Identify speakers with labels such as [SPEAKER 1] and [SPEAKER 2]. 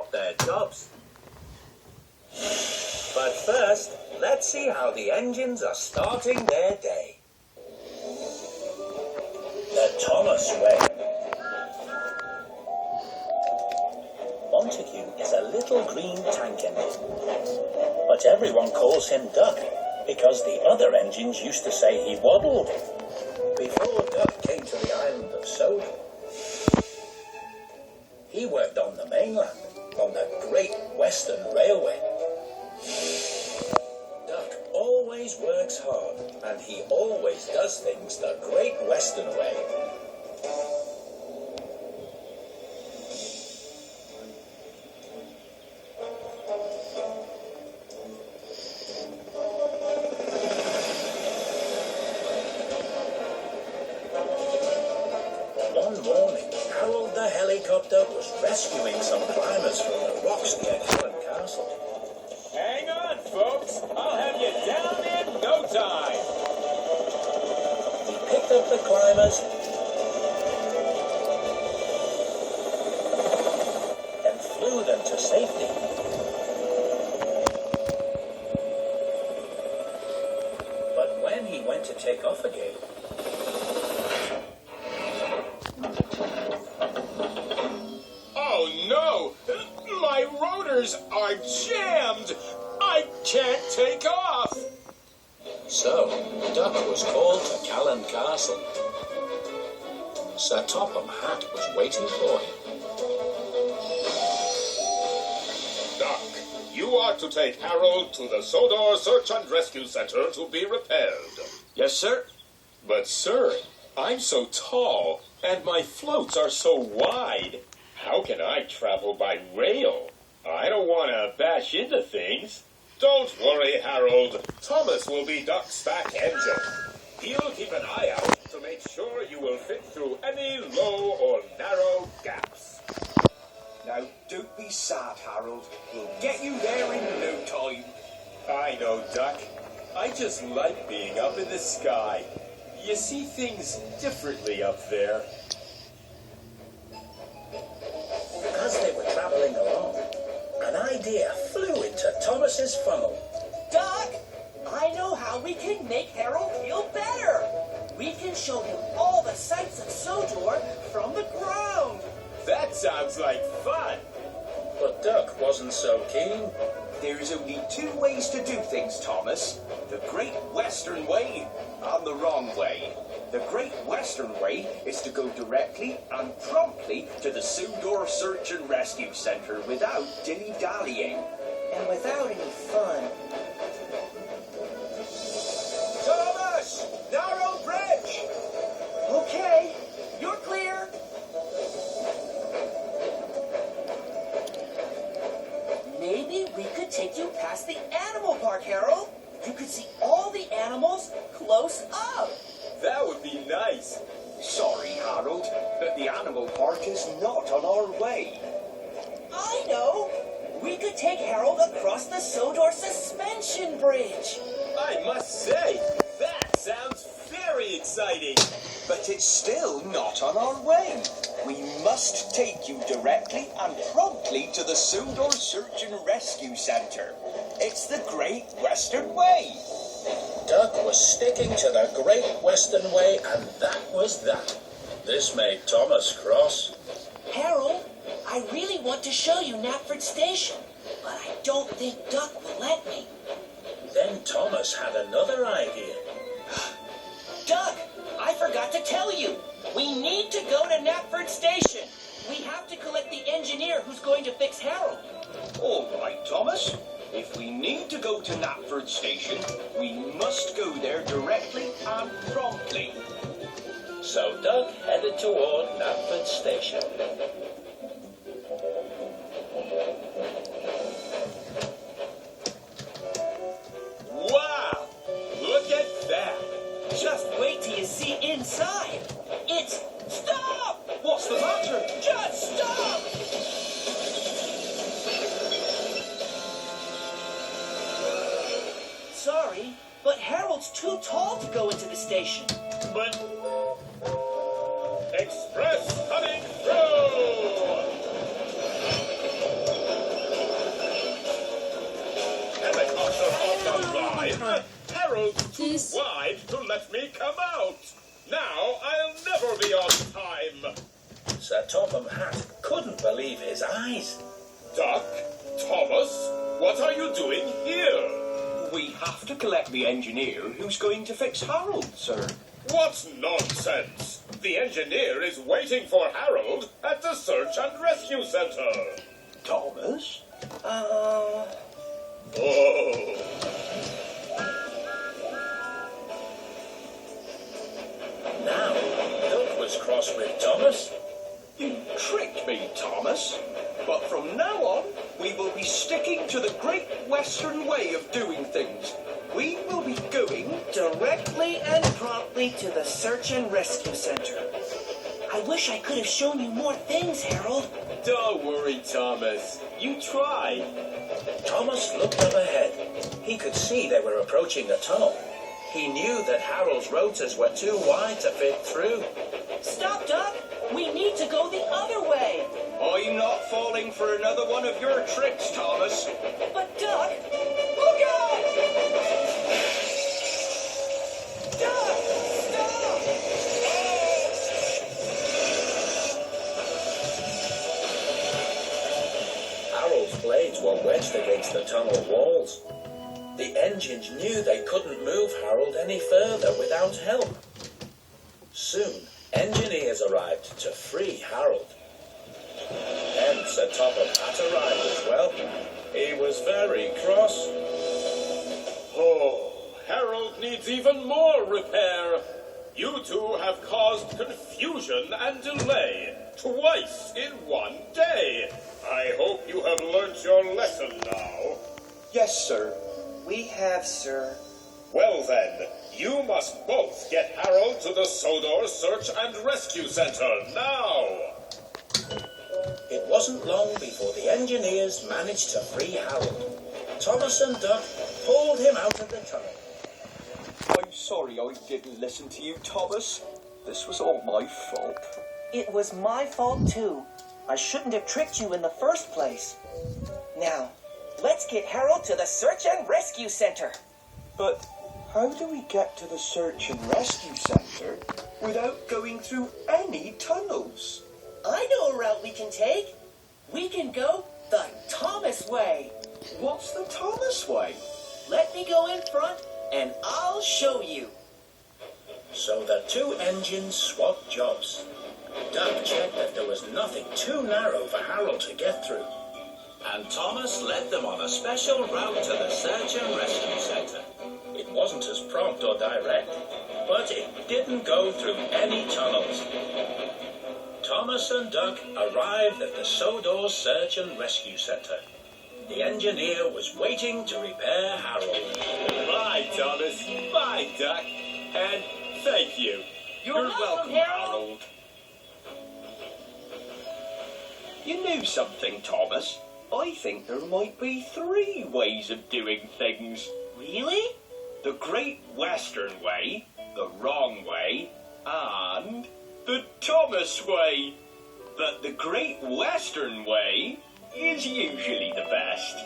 [SPEAKER 1] stop their jobs. But first, let's see how the engines are starting their day. The Thomas Way. Montague is a little green tank engine, but everyone calls him Duck because the other engines used to say he waddled. Before Duck came to the island of Sodor, he worked on the mainland on the Great Western Railway. Duck always works hard, and he always does things the Great Western way. One morning, Harold the helicopter was rescuing some climbers from the rocks near Castle.
[SPEAKER 2] Hang on, folks. I'll have you down in no time.
[SPEAKER 1] He picked up the climbers and flew them to safety. But when he went to take off again,
[SPEAKER 2] Oh, no! My rotors are jammed! I can't take off!
[SPEAKER 1] so Duck was called to Callan Castle. Sir Topham Hatt was waiting for him.
[SPEAKER 2] Duck, you are to take Harold to the Sodor Search and Rescue Center to be repaired.
[SPEAKER 3] Yes, sir.
[SPEAKER 2] But, sir, I'm so tall, and my floats are so wide. How can I travel by rail? I don't want to bash into things. Don't worry, Harold. Thomas will be Duck's back engine. He'll keep an eye out to make sure you will fit through any low or narrow gaps.
[SPEAKER 3] Now, don't be sad, Harold. We'll get you there in no time.
[SPEAKER 2] I know, Duck. I just like being up in the sky. You see things differently up there.
[SPEAKER 1] As they were travelling along, an idea flew into Thomas's funnel.
[SPEAKER 4] Doc, I know how we can make Harold feel better. We can show him all the sights of Sodor from the ground.
[SPEAKER 2] That sounds like fun.
[SPEAKER 1] But Duck wasn't so keen.
[SPEAKER 3] There's only two ways to do things, Thomas. The Great Western Way and the wrong way. The Great Western Way is to go directly and promptly to the Sodor Search and Rescue Center without dilly-dallying.
[SPEAKER 4] And without any fun.
[SPEAKER 3] Thomas! Narrow bridge!
[SPEAKER 4] Okay, you're clear. Maybe we could take you past the animal park, Harold. You could see all the animals close up.
[SPEAKER 2] That would be nice.
[SPEAKER 3] Sorry, Harold, but the animal park is not on our way.
[SPEAKER 4] I know. We could take Harold across the Sodor suspension bridge.
[SPEAKER 2] I must say, that sounds very exciting.
[SPEAKER 3] But it's still not on our way. We must take you directly and promptly to the Sodor Search and Rescue Center. It's the Great Western Way.
[SPEAKER 1] Duck was sticking to the Great Western Way, and that was that. This made Thomas cross.
[SPEAKER 4] Harold, I really want to show you Knapford Station, but I don't think Duck will let me.
[SPEAKER 1] Then Thomas had another idea.
[SPEAKER 4] Duck, I forgot to tell you. We need to go to Knapford Station. We have to collect the engineer who's going to fix Harold.
[SPEAKER 3] All right, Thomas. If we need to go to Knapford Station, we must go there directly and promptly.
[SPEAKER 1] So Duck headed toward Knapford Station.
[SPEAKER 2] Wow! Look at that!
[SPEAKER 4] Just wait till you see inside. It's... Stop!
[SPEAKER 3] What's the matter?
[SPEAKER 4] Just stop! Sorry, but Harold's too tall to go into the station.
[SPEAKER 2] But... Express coming through!
[SPEAKER 5] This.
[SPEAKER 2] Wide to let me come out. Now I'll never be on time.
[SPEAKER 1] Sir Topham Hatt couldn't believe his eyes.
[SPEAKER 2] Duck, Thomas, what are you doing here?
[SPEAKER 3] We have to collect the engineer who's going to fix Harold, sir.
[SPEAKER 2] What nonsense! The engineer is waiting for Harold at the Search and Rescue Center.
[SPEAKER 3] Thomas?
[SPEAKER 2] Oh.
[SPEAKER 1] Now, Duck was cross with Thomas.
[SPEAKER 3] You tricked me, Thomas. But from now on, we will be sticking to the Great Western way of doing things. We will be going
[SPEAKER 4] Directly and promptly to the Search and Rescue Center. I wish I could have shown you more things, Harold.
[SPEAKER 2] Don't worry, Thomas. You try.
[SPEAKER 1] Thomas looked up ahead. He could see they were approaching a tunnel. He knew that Harold's rotors were too wide to fit through.
[SPEAKER 4] Stop, Duck! We need to go the other way.
[SPEAKER 3] I'm not falling for another one of your tricks, Thomas.
[SPEAKER 4] But, Duck, look out! Duck, stop!
[SPEAKER 1] Harold's blades were wedged against the tunnel walls. The engines knew they couldn't move Harold any further without help. Soon, engineers arrived to free Harold. Then Sir Topham Hatt arrived as well. He was very cross.
[SPEAKER 2] Oh, Harold needs even more repair. You two have caused confusion and delay twice in one day. I hope you have learnt your lesson now.
[SPEAKER 3] Yes, sir.
[SPEAKER 4] We have, sir.
[SPEAKER 2] Well then, you must both get Harold to the Sodor Search and Rescue Center now.
[SPEAKER 1] It wasn't long before the engineers managed to free Harold. Thomas and Duck pulled him out of the tunnel.
[SPEAKER 3] I'm sorry I didn't listen to you, Thomas. This was all my fault.
[SPEAKER 4] It was my fault, too. I shouldn't have tricked you in the first place. Now, let's get Harold to the Search and Rescue Center.
[SPEAKER 3] But how do we get to the Search and Rescue Center without going through any tunnels?
[SPEAKER 4] I know a route we can take. We can go the Thomas way.
[SPEAKER 3] What's the Thomas way?
[SPEAKER 4] Let me go in front, and I'll show you.
[SPEAKER 1] So the two engines swapped jobs. Duck checked that there was nothing too narrow for Harold to get through. And Thomas led them on a special route to the Search and Rescue Center. It wasn't as prompt or direct, but it didn't go through any tunnels. Thomas and Duck arrived at the Sodor Search and Rescue Center. The engineer was waiting to repair Harold.
[SPEAKER 2] Bye, Thomas. Bye, Duck. And thank you.
[SPEAKER 4] You're welcome, Harold.
[SPEAKER 3] You knew something, Thomas. I think there might be 3 ways of doing things.
[SPEAKER 4] Really?
[SPEAKER 3] The Great Western way, the wrong way, and the Thomas way. But the Great Western way is usually the best.